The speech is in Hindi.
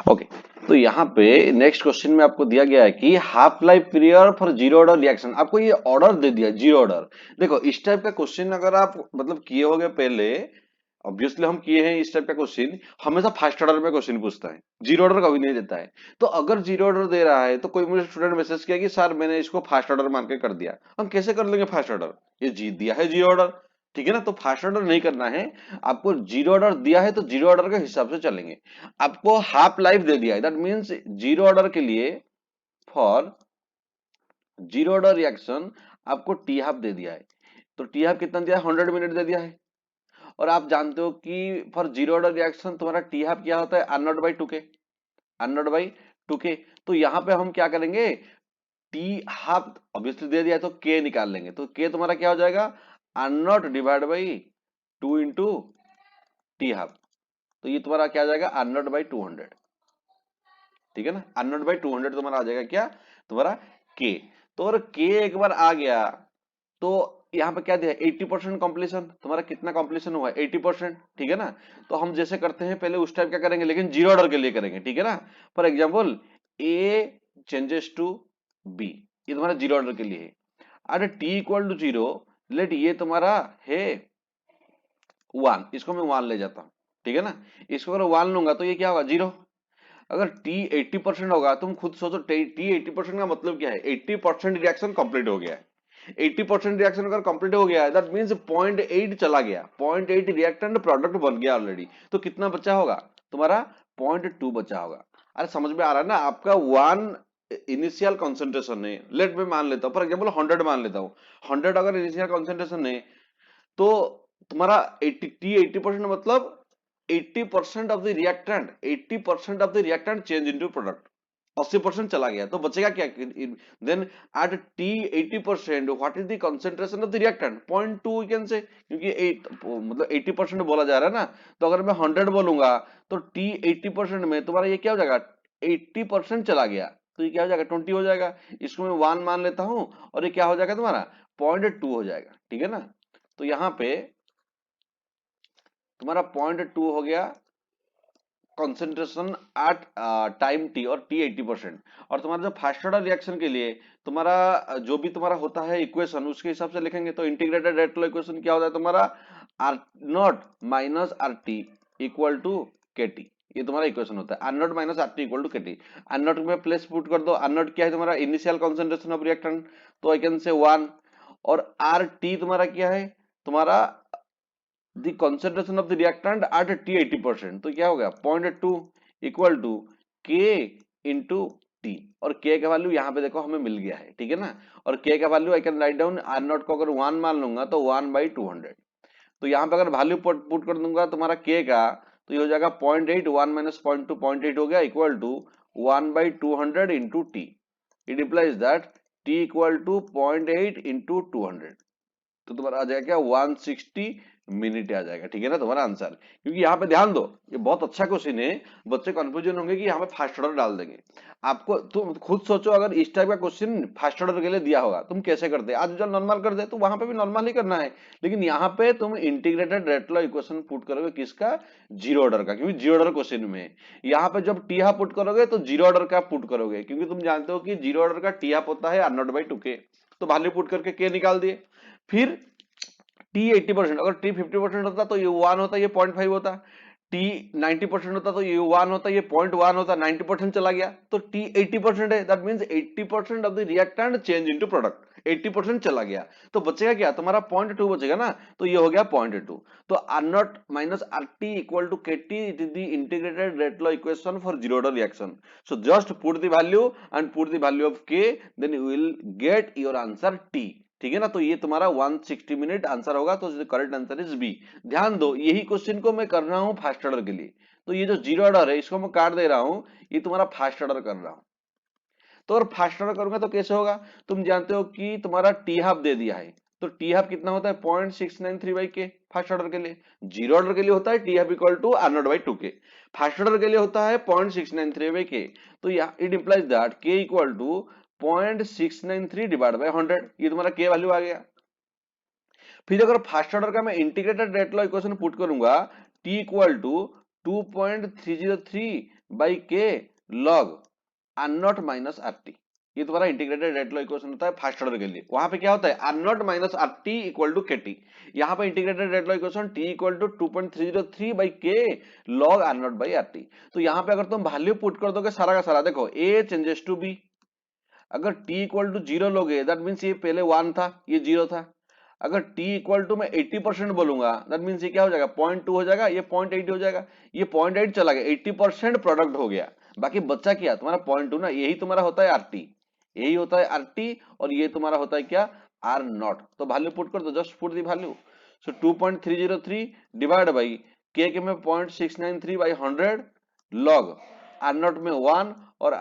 ओके, तो यहाँ पे नेक्स्ट क्वेश्चन में आपको दिया गया है कि half life period for zero order reaction. आपको ये ऑर्डर दे दिया जीरो ऑर्डर। देखो इस टाइप का क्वेश्चन अगर आप मतलब किए होगे पहले, ऑब्वियसली हम किए हैं इस टाइप का क्वेश्चन, हमेशा फर्स्ट ऑर्डर में क्वेश्चन पूछता है, जीरो ऑर्डर कभी नहीं देता है। तो अगर जीरो ऑर्डर दे रहा है तो कोई मुझे स्टूडेंट मैसेज किया कि सर मैंने इसको फर्स्ट ऑर्डर मान के कर दिया, हम कैसे कर लेंगे फर्स्ट ऑर्डर, ये जीत दिया है जीरो ऑर्डर, ठीक है ना। तो फर्स्ट ऑर्डर नहीं करना है आपको, जीरो ऑर्डर दिया है तो जीरो ऑर्डर के हिसाब से चलेंगे। आपको हाफ लाइफ दे दिया है, दैट मीन्स जीरो ऑर्डर के लिए फॉर जीरो ऑर्डर रिएक्शन आपको टी हाफ दे दिया है। तो टी हाफ कितना दिया है, 100 मिनट दे दिया है। और आप जानते हो कि फॉर जीरो ऑर्डर रिएक्शन तुम्हारा टी हाफ क्या होता है, आर नॉट बाई टू के, आर नॉट बाई टू के। तो यहाँ पे हम क्या करेंगे, टी हाफ ऑब्वियसली दे दिया है तो के निकाल लेंगे, तो के तुम्हारा क्या हो जाएगा, R naught divide by two into T half. तो ये तुम्हारा क्या आ जाएगा, आर नॉट बाई 200, ठीक है ना। आर नॉट बाई 200 तुम्हारा आ जाएगा क्या, तुम्हारा के। तो अगर के एक बार आ गया तो यहाँ पे क्या दिया, 80% कॉम्प्लीशन, तुम्हारा कितना कॉम्प्लीशन हुआ, 80%, ठीक है ना। तो हम जैसे करते हैं पहले उस टाइप क्या करेंगे, लेकिन जीरो ऑर्डर के लिए करेंगे, ठीक है ना। For example A changes to B, ये तुम्हारा जीरो ऑर्डर के लिए है। अरे T equal to zero, let ये तुम्हारा है 1, इसको मैं 1 ले जाता हूँ, ठीक है ना। इसको अगर 1 लूंगा तो ये क्या होगा, जीरो। अगर टी 80% होगा, तुम खुद सोचो टी 80% का मतलब क्या है, 80% रिएक्शन कंप्लीट हो गया है। 80% रिएक्शन अगर कंप्लीट हो गया है दैट मींस 0.8 चला गया, 0.8 रिएक्टेंट प्रोडक्ट बन गया ऑलरेडी। तो कितना बचा होगा तुम्हारा, 0.2 बचा होगा। अरे समझ में आ रहा है ना, आपका 1 इनिशियल कॉन्सेंट्रेशन है, लेट में मान लेता हूँ फॉर एग्जाम्पल 100 मान लेता हूँ। 100 अगर इनिशियल कॉन्सेंट्रेशन है तो तुम्हारा 80% मतलब 80% of the reactant, 80% of the reactant change into product, 80% चला गया तो बचेगा क्या, then at T 80% what is the concentration of the reactant, 0.2 can say, क्योंकि 8 मतलब 80% बोला जा रहा है ना। तो अगर मैं 100 बोलूंगा तो टी 80% में तुम्हारा ये क्या हो जाएगा, 80% चला गया, तो ये क्या हो जाएगा, 20 हो जाएगा। इसको मैं 1 मान लेता हूं और ये क्या हो जाएगा तुम्हारा 0.2 हो जाएगा, ठीक है ना। तो यहाँ पे तुम्हारा 0.2 हो गया कॉन्सेंट्रेशन एट टाइम टी, और टी 80%। और तुम्हारा जो फर्स्ट ऑर्डर रिएक्शन के लिए तुम्हारा जो भी तुम्हारा होता है इक्वेशन, उसके हिसाब से लिखेंगे। तो इंटीग्रेटेड रेट लो इक्वेशन क्या होता है तुम्हारा, R not minus R T equal to के टी, ये तुम्हारा इक्वेशन होता है, R not minus R T equal to के टी। आर नॉट में प्लेस पुट कर दो, आर नॉट क्या है तुम्हारा, इनिशियल कॉन्सेंट्रेशन ऑफ रिएक्टेंट, तो आई कैन से 1। और आर टी तुम्हारा क्या है, तुम्हारा the concentration of the reactant at t 80%, तो क्या हो गया 0.2 इक्वल टू k इंटू टी। और k का वैल्यू यहाँ पे देखो हमें मिल गया है, ठीक है ना। और k का value I can write down, R naught को अगर 1 मान लूंगा तो 1/200। तो यहाँ पे अगर वैल्यू पुट कर दूंगा तुम्हारा k का, तो ये हो जाएगा 0.8, 1 माइनस 0.2, 0.8 हो गया इक्वल टू 1/200 इंटू टी। It implies that t equal to 0.8 into 200, तो तुम्हारा आ जाएगा क्या, 160 मिनट आ जाएगा, ठीक है ना तुम्हारा आंसर। क्योंकि यहाँ पे ध्यान दो, ये बहुत अच्छा क्वेश्चन है, बच्चे कंफ्यूजन होंगे कि यहाँ पे फर्स्ट ऑर्डर डाल देंगे। आपको तुम खुद सोचो, अगर इस टाइप का क्वेश्चन फर्स्ट ऑर्डर के लिए दिया होगा तुम कैसे करते, आज जो नॉर्मल कर दे तो वहां पे भी नॉर्मल ही करना है। लेकिन यहाँ पे तुम integrated rate law equation put करोगे, किसका, जीरो ऑर्डर का, क्योंकि जीरो ऑर्डर क्वेश्चन में है। यहाँ पे जब टी हाफ पुट करोगे तो जीरो ऑर्डर का पुट करोगे, क्योंकि तुम जानते हो कि जीरो ऑर्डर का टी हाफ होता है आर नॉट बाई टू के। तो वैल्यू पुट करके के निकाल दिए। फिर टी 80%, अगर टी 50% होता तो ये 1 होता, ये 0.5 होता। टी 90% होता तो ये 1 होता, ये 0.1 होता। 90% चला गया तो टी 80% है, that means 80% of the reactant change into product, 80% चला गया। तो बचेगा क्या तुम्हारा 0.2 बचेगा ना, तो ये हो गया 0.2। तो R not minus R T equal to के t, it is the integrated rate law equation for zero order reaction. So just put the value and put the value of k, then you will get your answer t, ठीक है ना। तो ये तुम्हारा 160 मिनट आंसर होगा, तो करेक्ट आंसर इज बी। ध्यान दो, यही क्वेश्चन को मैं कर रहा हूं फास्ट ऑर्डर के लिए, तो ये जो जीरो ऑर्डर है इसको मैं काट दे रहा हूं, ये तुम्हारा फास्ट ऑर्डर कर रहा हूं। तो अगर फास्ट ऑर्डर करूंगा तो कैसे होगा, तुम जानते हो कि तुम्हारा टी हाफ दे दिया है, तो टी हाफ कितना होता है 0.693 बाई के फास्ट ऑर्डर के लिए। जीरो ऑर्डर के लिए होता है T half equal to R not by two K, first order के लिए होता है 0.693 बाई के। तो it implies that K equal to 0.693 divide by 100, ये तुम्हारा के वैल्यू आ गया। फिर अगर फर्स्ट ऑर्डर का मैं integrated rate law equation put करूंगा, t equal to 2.303 by k log R not minus R T. ये तुम्हारा इंटीग्रेटेड रेट लॉ इक्वेशन होता है फर्स्ट ऑर्डर के लिए। वहां पे क्या होता है R not minus R T equal to के टी। यहाँ पे integrated rate law equation t equal to 2.303 by k log R not by R t. तो यहाँ पे अगर तुम वैल्यू पुट कर दोगे सारा का सारा, देखो ए चेंजेस टू बी। अगर t इक्वल टू 0 लोगे दैट मीन्स ये पहले 1 था ये 0 था। अगर t इक्वल टू मैं 80% बोलूंगा दैट मीन्स ये क्या हो जाएगा 0.2 हो जाएगा, ये 0.8 हो जाएगा, ये 0.8 चला गया, 80% प्रोडक्ट हो गया, बाकी बच्चा क्या तुम्हारा 0.2 ना, यही तुम्हारा होता है आरटी, यही होता है आरटी, और ये तुम्हारा होता है क्या आर नॉट। तो वैल्यू पुट कर दो, just put the value. So 2.303 divide by के में 0.693 बाई 100 लॉग आर नॉट में 1 और